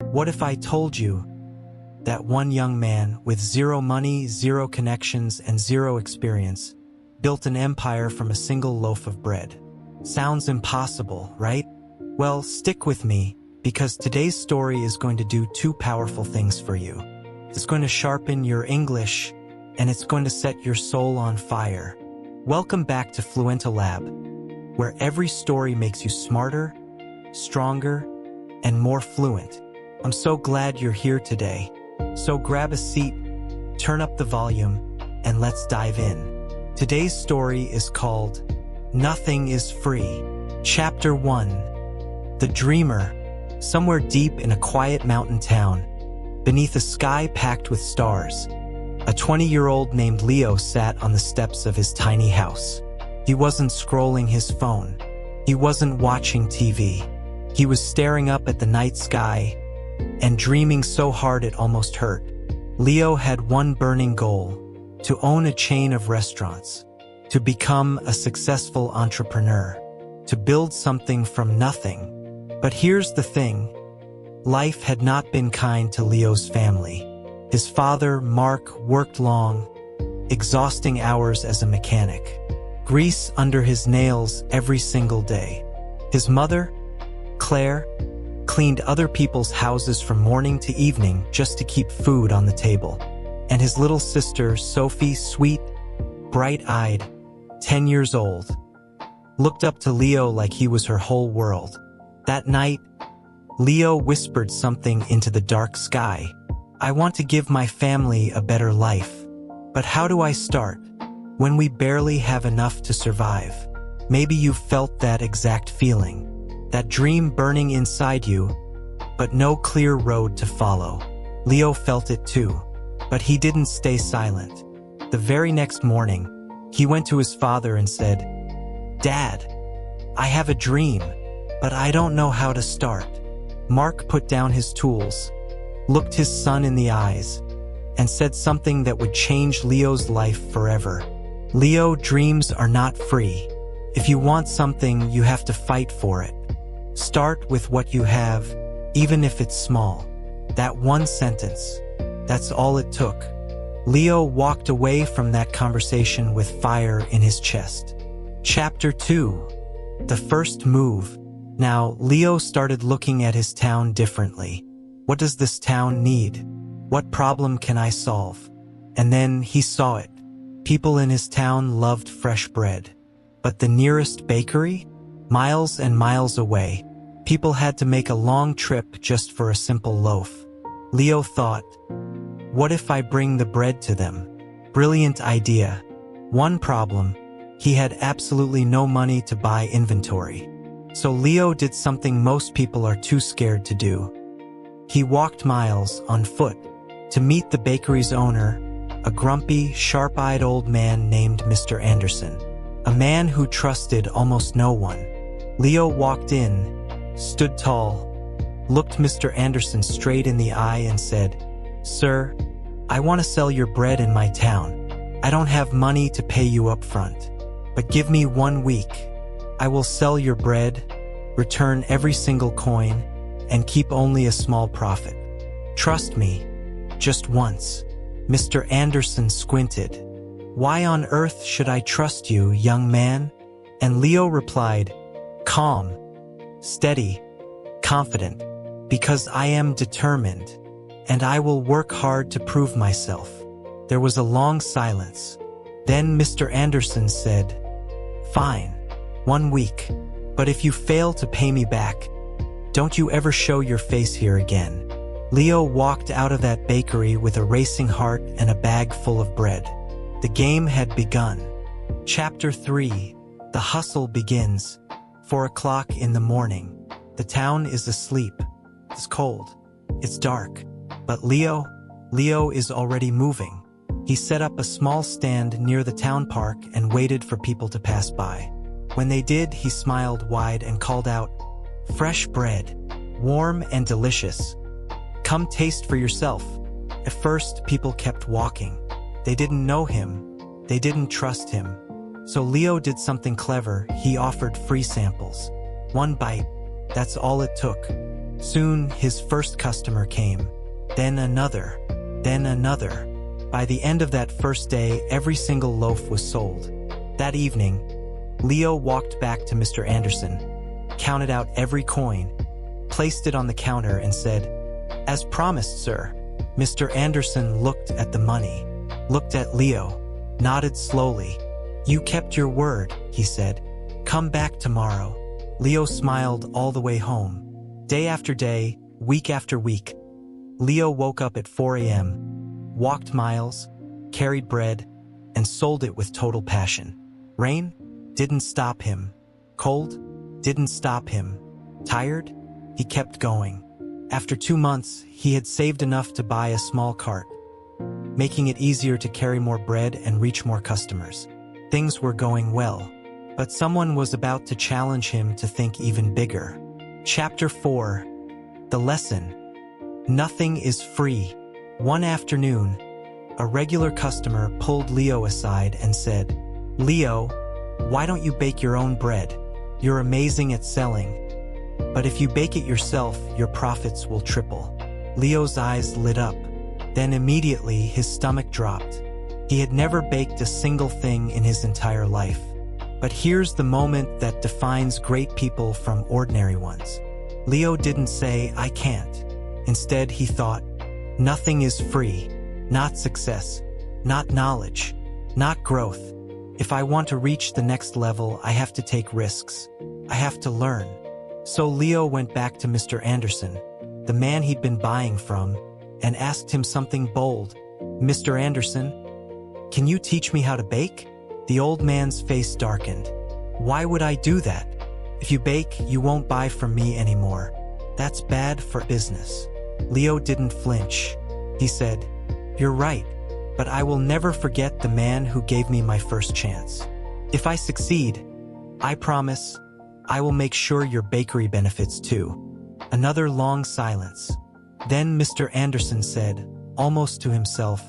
What if I told you that one young man with zero money, zero connections, and zero experience built an empire from a single loaf of bread? Sounds impossible, right? Well, stick with me, because today's story is going to do two powerful things for you. It's going to sharpen your English, and it's going to set your soul on fire. Welcome back to FluentoLab, where every story makes you smarter, stronger, and more fluent. I'm so glad you're here today. So grab a seat, turn up the volume, and let's dive in. Today's story is called Nothing is Free. Chapter 1. The Dreamer. Somewhere deep in a quiet mountain town, beneath a sky packed with stars, a 20-year-old named Leo sat on the steps of his tiny house. He wasn't scrolling his phone. He wasn't watching TV. He was staring up at the night sky and dreaming so hard it almost hurt. Leo had one burning goal: to own a chain of restaurants, to become a successful entrepreneur, to build something from nothing. But here's the thing. Life had not been kind to Leo's family. His father, Mark, worked long, exhausting hours as a mechanic, grease under his nails every single day. His mother, Claire, cleaned other people's houses from morning to evening just to keep food on the table. And his little sister, Sophie, sweet, bright-eyed, 10 years old, looked up to Leo like he was her whole world. That night, Leo whispered something into the dark sky. I want to give my family a better life. But how do I start when we barely have enough to survive? Maybe you've felt that exact feeling. That dream burning inside you, but no clear road to follow. Leo felt it too, but he didn't stay silent. The very next morning, he went to his father and said, "Dad, I have a dream, but I don't know how to start." Mark put down his tools, looked his son in the eyes, and said something that would change Leo's life forever. Leo, dreams are not free. If you want something, you have to fight for it. Start with what you have, even if it's small. That one sentence, that's all it took. Leo walked away from that conversation with fire in his chest. Chapter 2. The First Move. Now, Leo started looking at his town differently. What does this town need? What problem can I solve? And then he saw it. People in his town loved fresh bread. But the nearest bakery? Miles and miles away. People had to make a long trip just for a simple loaf. Leo thought, what if I bring the bread to them? Brilliant idea. One problem, he had absolutely no money to buy inventory. So Leo did something most people are too scared to do. He walked miles on foot to meet the bakery's owner, a grumpy, sharp-eyed old man named Mr. Anderson, a man who trusted almost no one. Leo walked in, stood tall, looked Mr. Anderson straight in the eye and said, "Sir, I want to sell your bread in my town. I don't have money to pay you up front, but give me 1 week. I will sell your bread, return every single coin, and keep only a small profit. Trust me, just once." Mr. Anderson squinted. "Why on earth should I trust you, young man?" And Leo replied, calm, steady, confident, "Because I am determined, and I will work hard to prove myself." There was a long silence. Then Mr. Anderson said, "Fine, 1 week, but if you fail to pay me back, don't you ever show your face here again." Leo walked out of that bakery with a racing heart and a bag full of bread. The game had begun. Chapter 3. The Hustle begins. 4 o'clock in the morning. The town is asleep. It's cold. It's dark. But Leo is already moving. He set up a small stand near the town park and waited for people to pass by. When they did, he smiled wide and called out, "Fresh bread, warm and delicious. Come taste for yourself." At first, people kept walking. They didn't know him. They didn't trust him. So Leo did something clever. He offered free samples. 1 bite, that's all it took. Soon, his first customer came, then another, then another. By the end of that first day, every single loaf was sold. That evening, Leo walked back to Mr. Anderson, counted out every coin, placed it on the counter and said, "As promised, sir." Mr. Anderson looked at the money, looked at Leo, nodded slowly. "You kept your word," he said. "Come back tomorrow." Leo smiled all the way home. Day after day, week after week, Leo woke up at 4 a.m., walked miles, carried bread, and sold it with total passion. Rain didn't stop him. Cold didn't stop him. Tired? He kept going. After 2 months, he had saved enough to buy a small cart, making it easier to carry more bread and reach more customers. Things were going well, but someone was about to challenge him to think even bigger. Chapter 4. The Lesson. Nothing is free. One afternoon, a regular customer pulled Leo aside and said, "Leo, why don't you bake your own bread? You're amazing at selling. But if you bake it yourself, your profits will triple." Leo's eyes lit up. Then immediately his stomach dropped. He had never baked a single thing in his entire life. But here's the moment that defines great people from ordinary ones. Leo didn't say, "I can't." Instead, he thought, "Nothing is free. Not success, not knowledge, not growth. If I want to reach the next level, I have to take risks. I have to learn." So Leo went back to Mr. Anderson, the man he'd been buying from, and asked him something bold. "Mr. Anderson, can you teach me how to bake?" The old man's face darkened. "Why would I do that? If you bake, you won't buy from me anymore. That's bad for business." Leo didn't flinch. He said, "You're right, but I will never forget the man who gave me my first chance. If I succeed, I promise, I will make sure your bakery benefits too." Another long silence. Then Mr. Anderson said, almost to himself,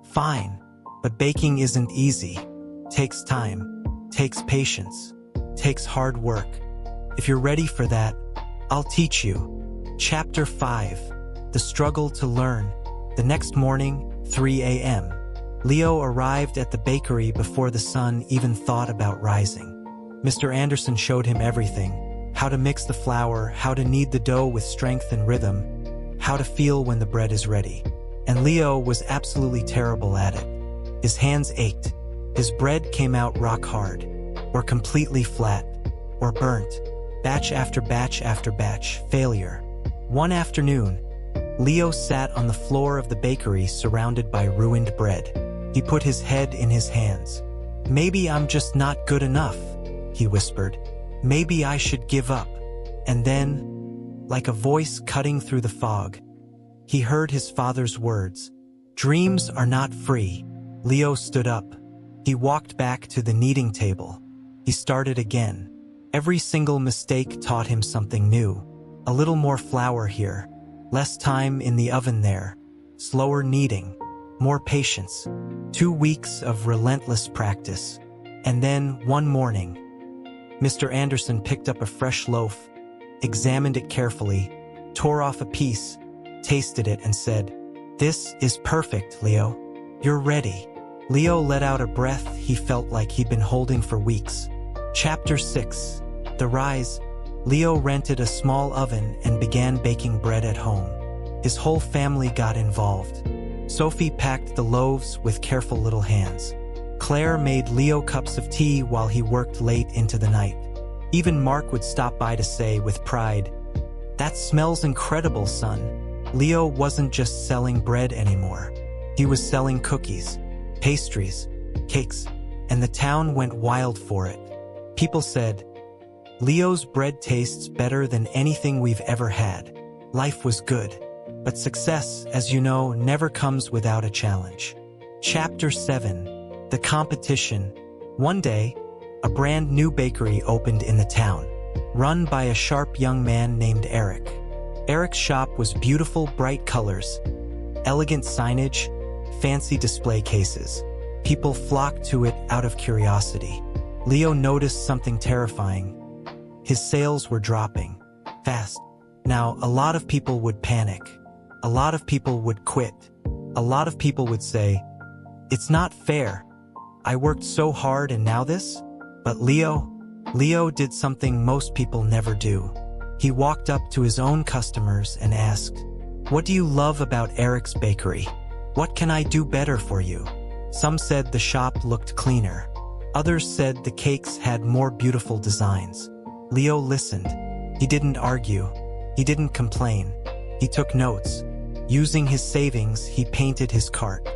"Fine, but baking isn't easy. Takes time, takes patience, takes hard work. If you're ready for that, I'll teach you." Chapter 5. The Struggle to Learn. The next morning, 3 a.m., Leo arrived at the bakery before the sun even thought about rising. Mr. Anderson showed him everything: how to mix the flour, how to knead the dough with strength and rhythm, how to feel when the bread is ready. And Leo was absolutely terrible at it. His hands ached. His bread came out rock hard, or completely flat, or burnt. Batch after batch after batch, failure. One afternoon, Leo sat on the floor of the bakery surrounded by ruined bread. He put his head in his hands. "Maybe I'm just not good enough," he whispered. "Maybe I should give up." And then, like a voice cutting through the fog, he heard his father's words, "Dreams are not free." Leo stood up. He walked back to the kneading table. He started again. Every single mistake taught him something new. A little more flour here, less time in the oven there, slower kneading, more patience. 2 weeks of relentless practice. And then, one morning, Mr. Anderson picked up a fresh loaf, examined it carefully, tore off a piece, tasted it and said, "This is perfect, Leo. You're ready." Leo let out a breath he felt like he'd been holding for weeks. Chapter 6. The Rise. Leo rented a small oven and began baking bread at home. His whole family got involved. Sophie packed the loaves with careful little hands. Claire made Leo cups of tea while he worked late into the night. Even Mark would stop by to say with pride, "That smells incredible, son." Leo wasn't just selling bread anymore. He was selling cookies, pastries, cakes, and the town went wild for it. People said, "Leo's bread tastes better than anything we've ever had." Life was good, but success, as you know, never comes without a challenge. Chapter 7. The Competition. One day, a brand new bakery opened in the town, run by a sharp young man named Eric. Eric's shop was beautiful, bright colors, elegant signage, fancy display cases. People flocked to it out of curiosity. Leo noticed something terrifying. His sales were dropping, fast, Now, a lot of people would panic. A lot of people would quit. A lot of people would say, "It's not fair. I worked so hard and now this?" But Leo did something most people never do. He walked up to his own customers and asked, "What do you love about Eric's Bakery? What can I do better for you?" Some said the shop looked cleaner. Others said the cakes had more beautiful designs. Leo listened. He didn't argue. He didn't complain. He took notes. Using his savings, he painted his cart,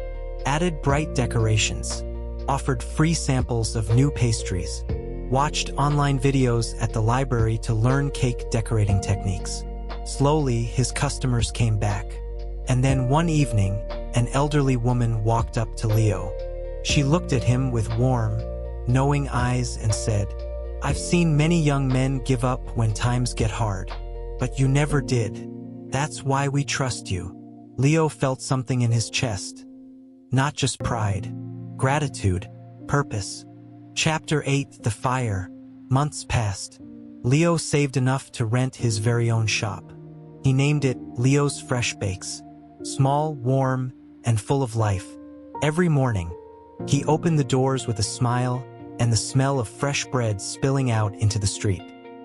added bright decorations, offered free samples of new pastries, watched online videos at the library to learn cake decorating techniques. Slowly, his customers came back. And then one evening, an elderly woman walked up to Leo. She looked at him with warm, knowing eyes and said, "I've seen many young men give up when times get hard, but you never did. That's why we trust you." Leo felt something in his chest. Not just pride, gratitude, purpose. Chapter 8: The Fire. Months passed. Leo saved enough to rent his very own shop. He named it Leo's Fresh Bakes. Small, warm, and full of life. Every morning, he opened the doors with a smile and the smell of fresh bread spilling out into the street.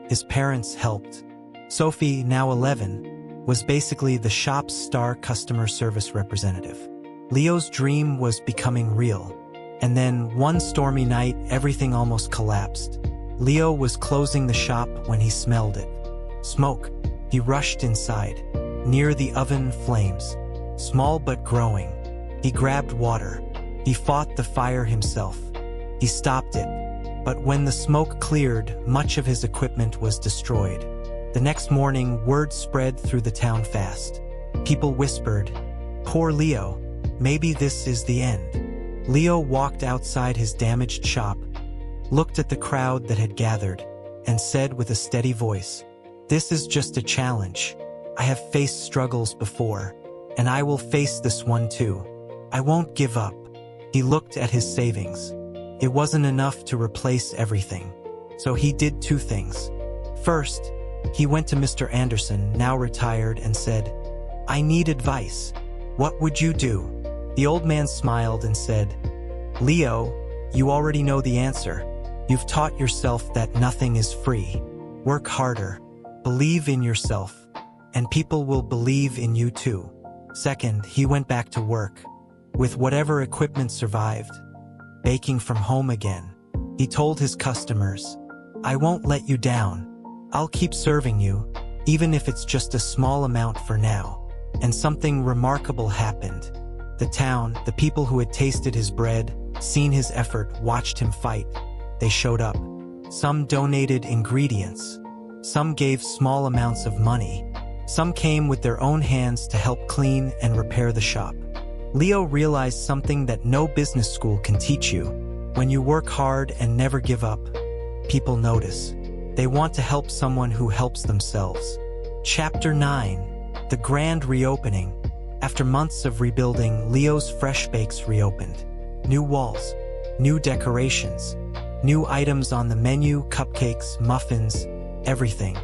His parents helped. Sophie, now 11, was basically the shop's star customer service representative. Leo's dream was becoming real. And then, one stormy night, everything almost collapsed. Leo was closing the shop when he smelled it. Smoke. He rushed inside. Near the oven, flames. Small but growing. He grabbed water. He fought the fire himself. He stopped it. But when the smoke cleared, much of his equipment was destroyed. The next morning, word spread through the town fast. People whispered, "Poor Leo. Maybe this is the end." Leo walked outside his damaged shop, looked at the crowd that had gathered, and said with a steady voice, "This is just a challenge. I have faced struggles before, and I will face this one too. I won't give up." He looked at his savings. It wasn't enough to replace everything. So he did two things. First, he went to Mr. Anderson, now retired, and said, "I need advice. What would you do?" The old man smiled and said, "Leo, you already know the answer. You've taught yourself that nothing is free. Work harder. Believe in yourself. And people will believe in you too." Second, he went back to work. With whatever equipment survived, baking from home again. He told his customers, "I won't let you down. I'll keep serving you, even if it's just a small amount for now." And something remarkable happened. The town, the people who had tasted his bread, seen his effort, watched him fight. They showed up. Some donated ingredients. Some gave small amounts of money. Some came with their own hands to help clean and repair the shop. Leo realized something that no business school can teach you. When you work hard and never give up, people notice. They want to help someone who helps themselves. Chapter 9: The Grand Reopening. After months of rebuilding, Leo's Fresh Bakes reopened. New walls, new decorations, new items on the menu, cupcakes, muffins, everything.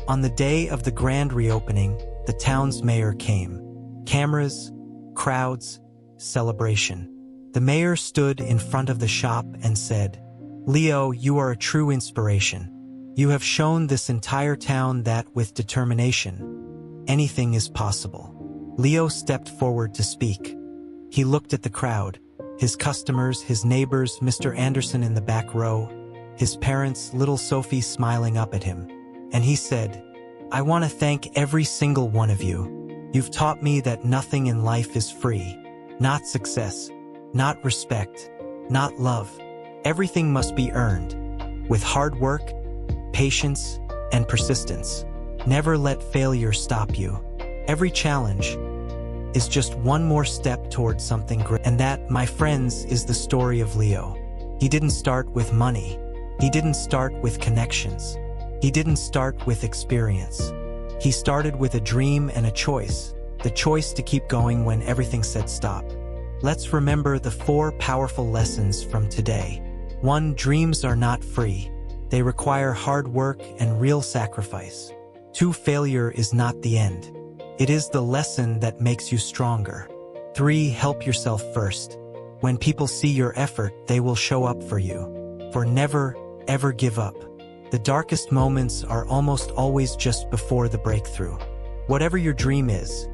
On the day of the grand reopening, the town's mayor came. Cameras, crowds, celebration. The mayor stood in front of the shop and said, "Leo, you are a true inspiration. You have shown this entire town that with determination, anything is possible." Leo stepped forward to speak. He looked at the crowd, his customers, his neighbors, Mr. Anderson in the back row, his parents, little Sophie smiling up at him. And he said, "I want to thank every single one of you. You've taught me that nothing in life is free. Not success, not respect, not love. Everything must be earned. With hard work, patience, and persistence. Never let failure stop you. Every challenge is just one more step towards something great." And that, my friends, is the story of Leo. He didn't start with money. He didn't start with connections. He didn't start with experience. He started with a dream and a choice. The choice to keep going when everything said stop. Let's remember the 4 powerful lessons from today. 1. Dreams are not free. They require hard work and real sacrifice. 2. Failure is not the end. It is the lesson that makes you stronger. 3. Help yourself first. When people see your effort, they will show up for you. 4. Never, ever give up. The darkest moments are almost always just before the breakthrough. Whatever your dream is,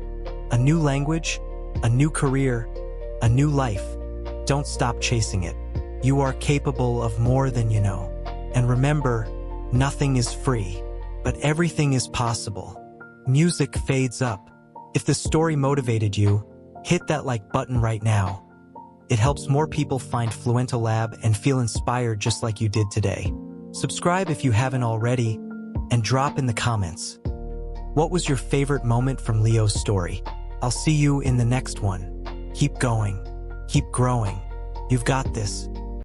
a new language, a new career, a new life, don't stop chasing it. You are capable of more than you know. And remember, nothing is free, but everything is possible. Music fades up. If the story motivated you, hit that like button right now. It helps more people find FluentoLab and feel inspired just like you did today. Subscribe if you haven't already, and drop in the comments. What was your favorite moment from Leo's story? I'll see you in the next one. Keep going. Keep growing. You've got this.